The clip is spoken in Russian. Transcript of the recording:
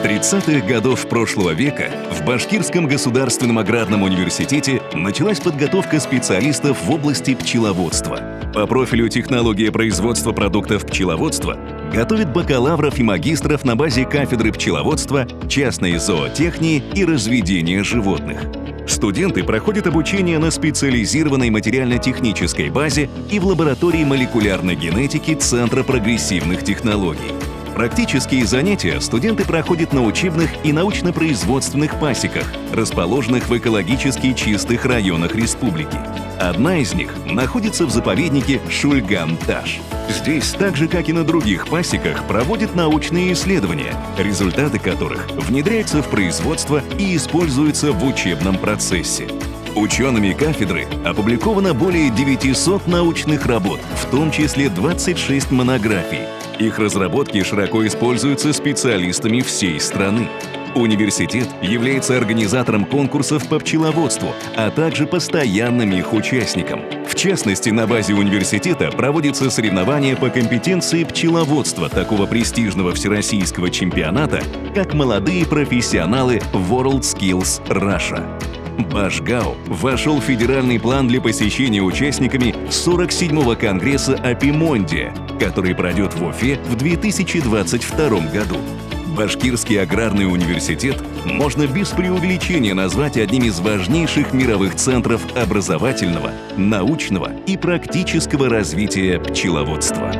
С 30-х годов прошлого века в Башкирском государственном аграрном университете началась подготовка специалистов в области пчеловодства. По профилю технология производства продуктов пчеловодства готовит бакалавров и магистров на базе кафедры пчеловодства, частной зоотехнии и разведения животных. Студенты проходят обучение на специализированной материально-технической базе и в лаборатории молекулярной генетики Центра прогрессивных технологий. Практические занятия студенты проходят на учебных и научно-производственных пасеках, расположенных в экологически чистых районах республики. Одна из них находится в заповеднике Шульган-Таш. Здесь, так же как и на других пасеках, проводят научные исследования, результаты которых внедряются в производство и используются в учебном процессе. Учеными кафедры опубликовано более 900 научных работ, в том числе 26 монографий. Их разработки широко используются специалистами всей страны. Университет является организатором конкурсов по пчеловодству, а также постоянным их участником. В частности, на базе университета проводятся соревнования по компетенции пчеловодства такого престижного всероссийского чемпионата, как «Молодые профессионалы WorldSkills Russia». Башгау вошел в федеральный план для посещения участниками 47-го конгресса Апимондия, который пройдет в Уфе в 2022 году. Башкирский аграрный университет можно без преувеличения назвать одним из важнейших мировых центров образовательного, научного и практического развития пчеловодства.